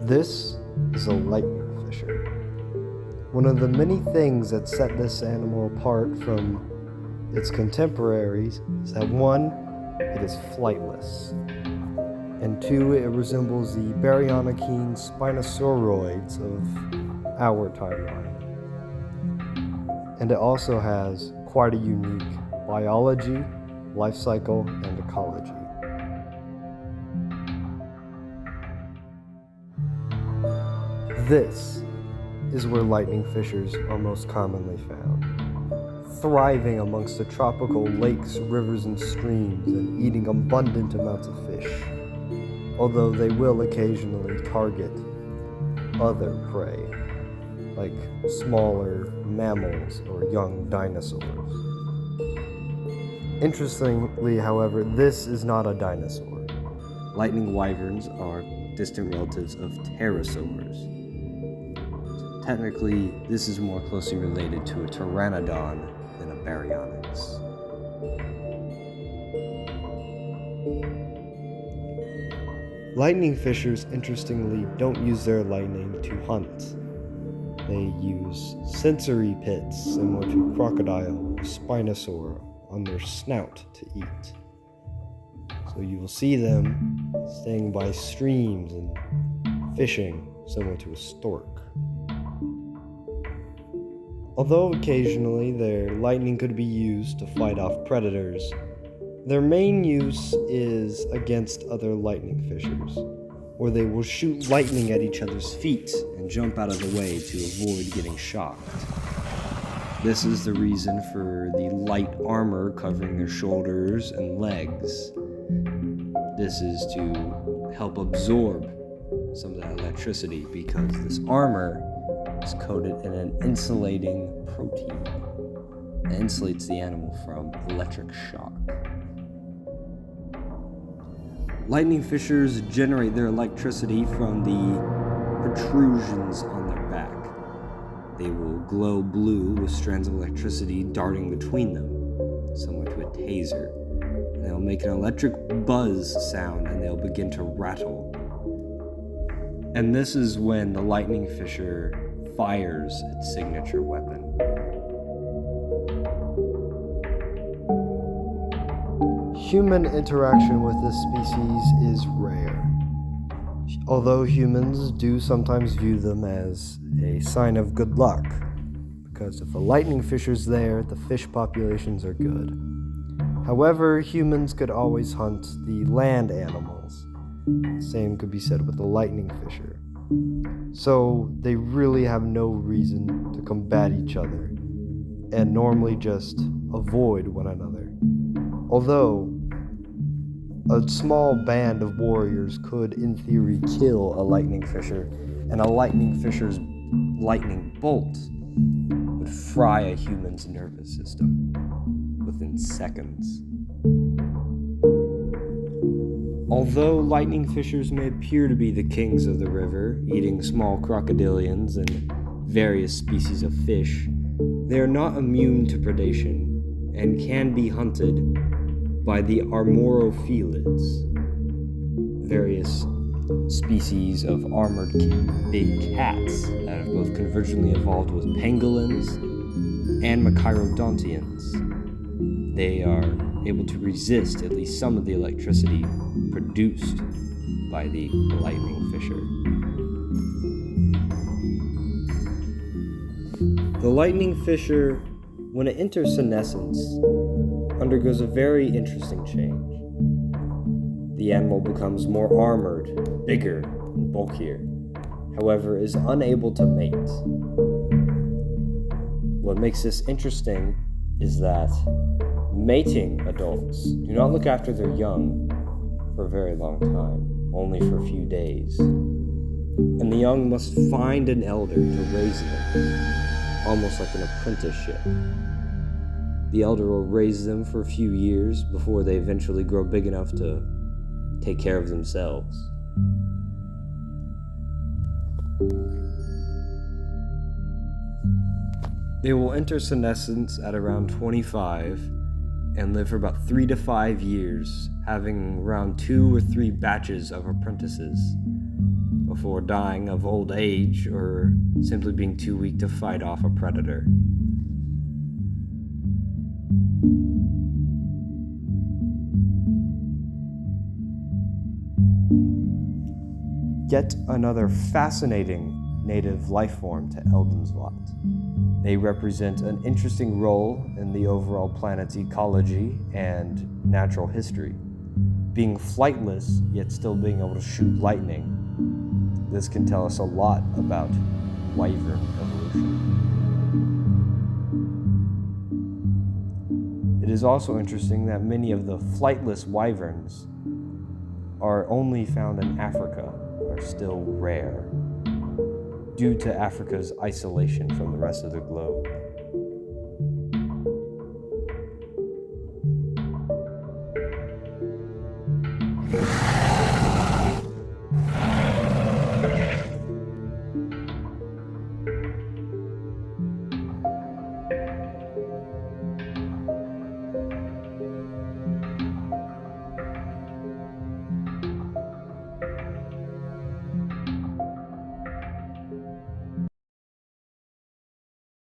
This is a lightning fisher. One of the many things that set this animal apart from its contemporaries is that 1, it is flightless, and 2, it resembles the baryonychine spinosauroids of our timeline. And it also has quite a unique biology, life cycle, and ecology. This is where lightning fishers are most commonly found, thriving amongst the tropical lakes, rivers, and streams, and eating abundant amounts of fish, although they will occasionally target other prey, like smaller mammals or young dinosaurs. Interestingly, however, this is not a dinosaur. Lightning wyverns are distant relatives of pterosaurs. Technically, this is more closely related to a pteranodon than a baryonyx. Lightning fishers, interestingly, don't use their lightning to hunt. They use sensory pits similar to crocodile or spinosaur on their snout to eat. So you will see them staying by streams and fishing similar to a stork. Although occasionally their lightning could be used to fight off predators, their main use is against other lightning fishers, where they will shoot lightning at each other's feet and jump out of the way to avoid getting shocked. This is the reason for the light armor covering their shoulders and legs. This is to help absorb some of that electricity because this armor is coated in an insulating protein that insulates the animal from electric shock. Lightning fishers generate their electricity from the protrusions on their back. They will glow blue with strands of electricity darting between them, similar to a taser. And they'll make an electric buzz sound and they'll begin to rattle. And this is when the lightning fisher fires its signature weapon. Human interaction with this species is rare, although humans do sometimes view them as a sign of good luck, because if a lightning fisher's there, the fish populations are good. However, humans could always hunt the land animals. The same could be said with the lightning fisher. So they really have no reason to combat each other, and normally just avoid one another. Although a small band of warriors could, in theory, kill a lightning fisher, and a lightning fisher's lightning bolt would fry a human's nervous system within seconds. Although lightning fishers may appear to be the kings of the river, eating small crocodilians and various species of fish, they are not immune to predation and can be hunted by the armorophilids, various species of armored big cats that have both convergently evolved with pangolins and machairodontians. They are able to resist at least some of the electricity produced by the lightning fisher. The lightning fisher, when it enters senescence, undergoes a very interesting change. The animal becomes more armored, bigger, and bulkier, however, is unable to mate. What makes this interesting is that mating adults do not look after their young for a very long time, only for a few days. And the young must find an elder to raise them, almost like an apprenticeship. The elder will raise them for a few years before they eventually grow big enough to take care of themselves. They will enter senescence at around 25 and live for about 3 to 5 years, having around 2 or 3 batches of apprentices before dying of old age or simply being too weak to fight off a predator. Yet another fascinating native life form to Eldensvuaght. They represent an interesting role in the overall planet's ecology and natural history. Being flightless, yet still being able to shoot lightning, this can tell us a lot about wyvern evolution. It is also interesting that many of the flightless wyverns are only found in Africa, are still rare, due to Africa's isolation from the rest of the globe.